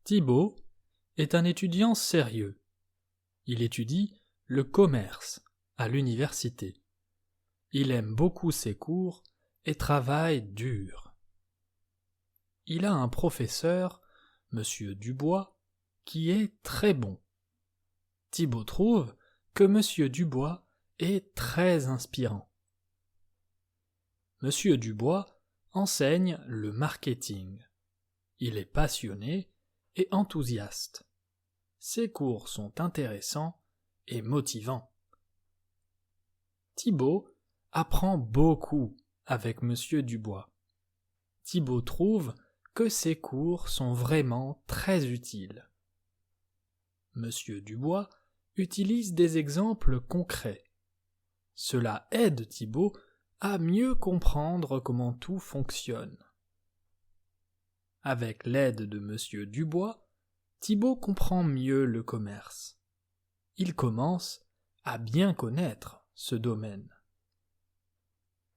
Thibaut est un étudiant sérieux. Il étudie le commerce à l'université. Il aime beaucoup ses cours et travaille dur. Il a un professeur, Monsieur Dubois, qui est très bon. Thibaut trouve que Monsieur Dubois est très inspirant. Monsieur Dubois enseigne le marketing. Il est passionné et enthousiaste. Ses cours sont intéressants et motivants. Thibaut apprend beaucoup avec Monsieur Dubois. Thibaut trouve que ses cours sont vraiment très utiles. Monsieur Dubois utilise des exemples concrets. Cela aide Thibaut à mieux comprendre comment tout fonctionne. Avec l'aide de Monsieur Dubois, Thibaut comprend mieux le commerce. Il commence à bien connaître ce domaine.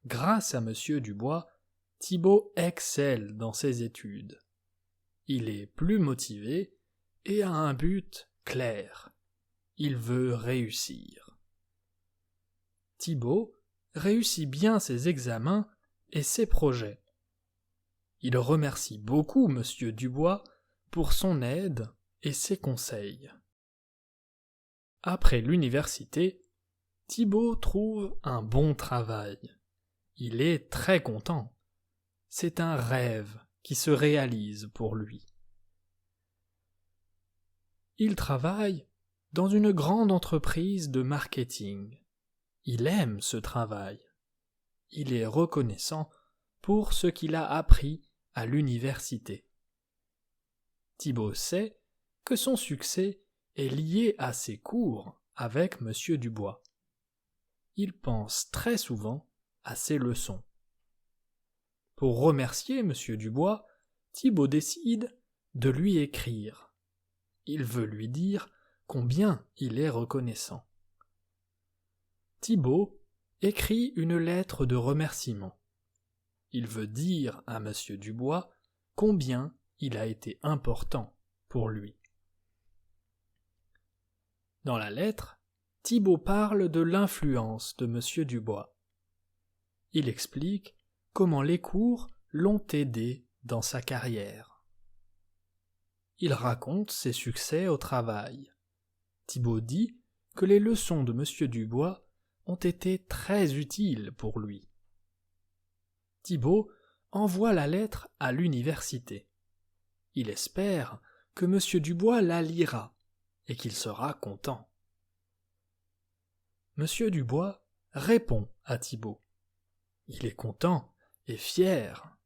Grâce à Monsieur Dubois, Thibaut excelle dans ses études. Il est plus motivé et a un but clair. Il veut réussir. Thibaut réussit bien ses examens et ses projets. Il remercie beaucoup Monsieur Dubois pour son aide et ses conseils. Après l'université, Thibaut trouve un bon travail. Il est très content. C'est un rêve qui se réalise pour lui. Il travaille dans une grande entreprise de marketing. Il aime ce travail. Il est reconnaissant pour ce qu'il a appris à l'université. Thibaut sait que son succès est lié à ses cours avec Monsieur Dubois. Il pense très souvent à ses leçons. Pour remercier Monsieur Dubois, Thibaut décide de lui écrire. Il veut lui dire combien il est reconnaissant. Thibaut écrit une lettre de remerciement. Il veut dire à Monsieur Dubois combien il a été important pour lui. Dans la lettre, Thibaut parle de l'influence de Monsieur Dubois. Il explique comment les cours l'ont aidé dans sa carrière. Il raconte ses succès au travail. Thibaut dit que les leçons de Monsieur Dubois ont été très utiles pour lui. Thibaut envoie la lettre à l'université. Il espère que Monsieur Dubois la lira et qu'il sera content. Monsieur Dubois répond à Thibaut. Il est content et fier.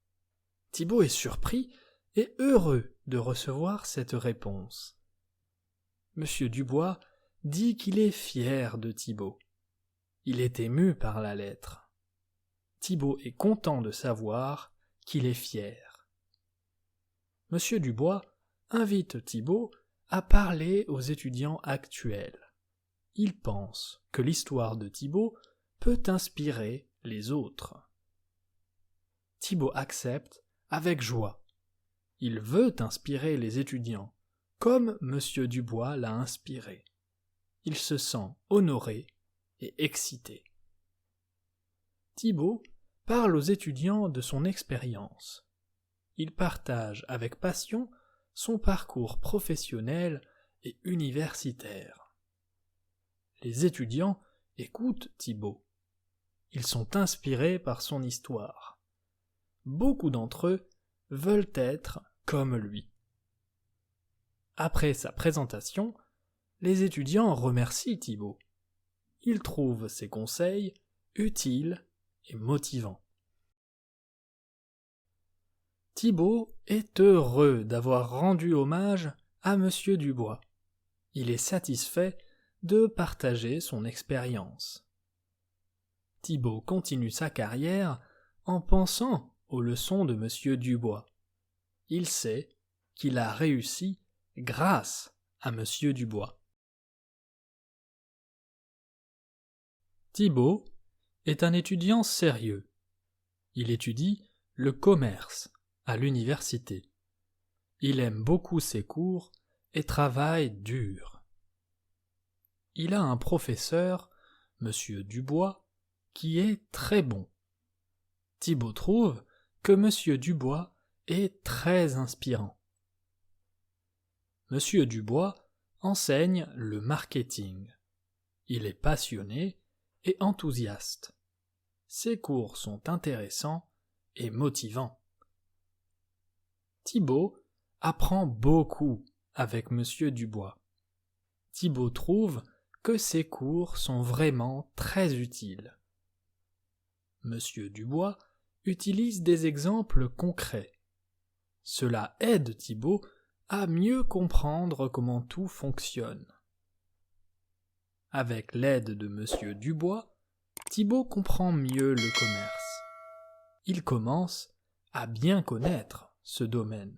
Thibaut est surpris et heureux de recevoir cette réponse. Monsieur Dubois dit qu'il est fier de Thibaut. Il est ému par la lettre. Thibaut est content de savoir qu'il est fier. Monsieur Dubois invite Thibaut à parler aux étudiants actuels. Il pense que l'histoire de Thibaut peut inspirer les autres. Thibaut accepte avec joie. Il veut inspirer les étudiants, comme Monsieur Dubois l'a inspiré. Il se sent honoré et excité. Thibaut parle aux étudiants de son expérience. Il partage avec passion son parcours professionnel et universitaire. Les étudiants écoutent Thibaut. Ils sont inspirés par son histoire. Beaucoup d'entre eux veulent être comme lui. Après sa présentation, les étudiants remercient Thibaut. Ils trouvent ses conseils utiles et motivants. Thibaut est heureux d'avoir rendu hommage à Monsieur Dubois. Il est satisfait de partager son expérience. Thibaut continue sa carrière en pensant aux leçons de Monsieur Dubois. Il sait qu'il a réussi grâce à Monsieur Dubois. Thibaut est un étudiant sérieux. Il étudie le commerce à l'université. Il aime beaucoup ses cours et travaille dur. Il a un professeur, Monsieur Dubois, qui est très bon. Thibaut trouve que Monsieur Dubois est très inspirant. Monsieur Dubois enseigne le marketing. Il est passionné et enthousiaste. Ses cours sont intéressants et motivants. Thibaut apprend beaucoup avec Monsieur Dubois. Thibaut trouve que ses cours sont vraiment très utiles. Monsieur Dubois utilise des exemples concrets. Cela aide Thibaut à mieux comprendre comment tout fonctionne. Avec l'aide de Monsieur Dubois, Thibaut comprend mieux le commerce. Il commence à bien connaître ce domaine.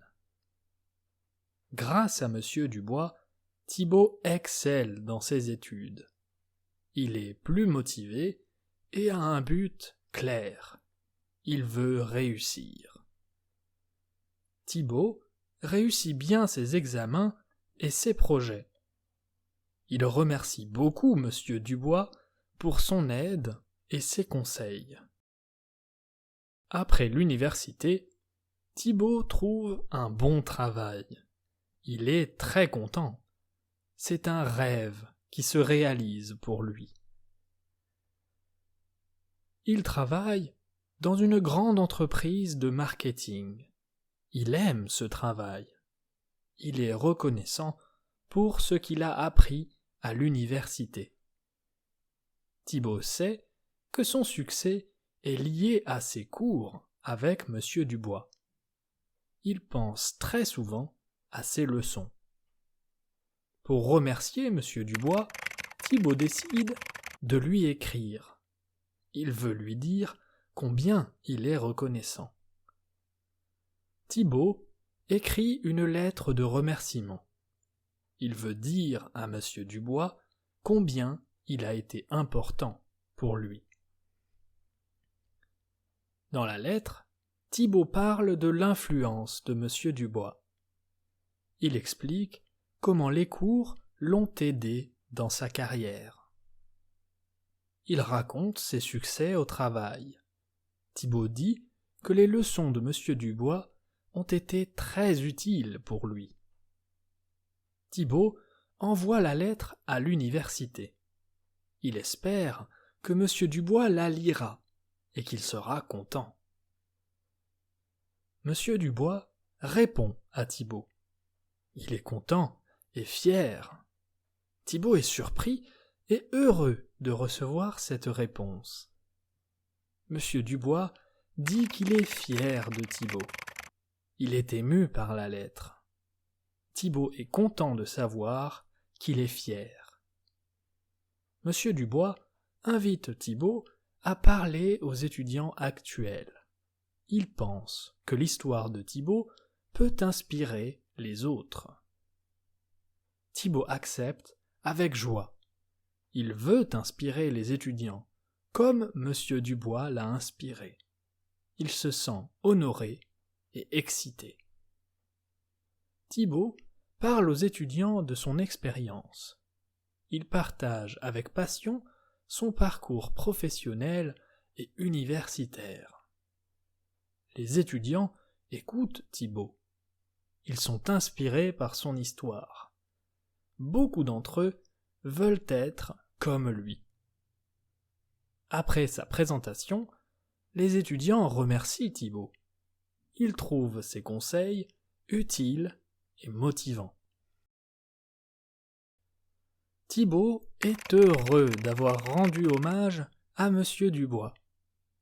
Grâce à Monsieur Dubois, Thibaut excelle dans ses études. Il est plus motivé et a un but clair. Il veut réussir. Thibaut réussit bien ses examens et ses projets. Il remercie beaucoup Monsieur Dubois pour son aide et ses conseils. Après l'université, Thibaut trouve un bon travail. Il est très content. C'est un rêve qui se réalise pour lui. Il travaille dans une grande entreprise de marketing. Il aime ce travail. Il est reconnaissant pour ce qu'il a appris à l'université. Thibaut sait que son succès est lié à ses cours avec Monsieur Dubois. Il pense très souvent à ses leçons. Pour remercier Monsieur Dubois, Thibaut décide de lui écrire. Il veut lui dire combien il est reconnaissant. Thibaut écrit une lettre de remerciement. Il veut dire à Monsieur Dubois combien il a été important pour lui. Dans la lettre, Thibaut parle de l'influence de Monsieur Dubois. Il explique comment les cours l'ont aidé dans sa carrière. Il raconte ses succès au travail. Thibaut dit que les leçons de Monsieur Dubois ont été très utiles pour lui. Thibaut envoie la lettre à l'université. Il espère que Monsieur Dubois la lira et qu'il sera content. Monsieur Dubois répond à Thibaut. Il est content et fier. Thibaut est surpris et heureux de recevoir cette réponse. Monsieur Dubois dit qu'il est fier de Thibaut. Il est ému par la lettre. Thibaut est content de savoir qu'il est fier. Monsieur Dubois invite Thibaut à parler aux étudiants actuels. Il pense que l'histoire de Thibaut peut inspirer les autres. Thibaut accepte avec joie. Il veut inspirer les étudiants, comme Monsieur Dubois l'a inspiré. Il se sent honoré et excité. Thibaut parle aux étudiants de son expérience. Il partage avec passion son parcours professionnel et universitaire. Les étudiants écoutent Thibaut. Ils sont inspirés par son histoire. Beaucoup d'entre eux veulent être comme lui. Après sa présentation, les étudiants remercient Thibaut. Ils trouvent ses conseils utiles et motivants. Thibaut est heureux d'avoir rendu hommage à Monsieur Dubois.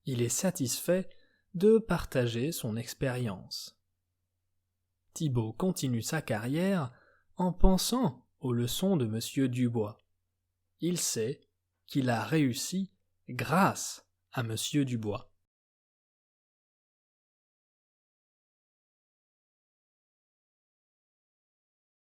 Il est satisfait de partager son expérience. Thibaut continue sa carrière en pensant aux leçons de Monsieur Dubois. Il sait qu'il a réussi grâce à Monsieur Dubois.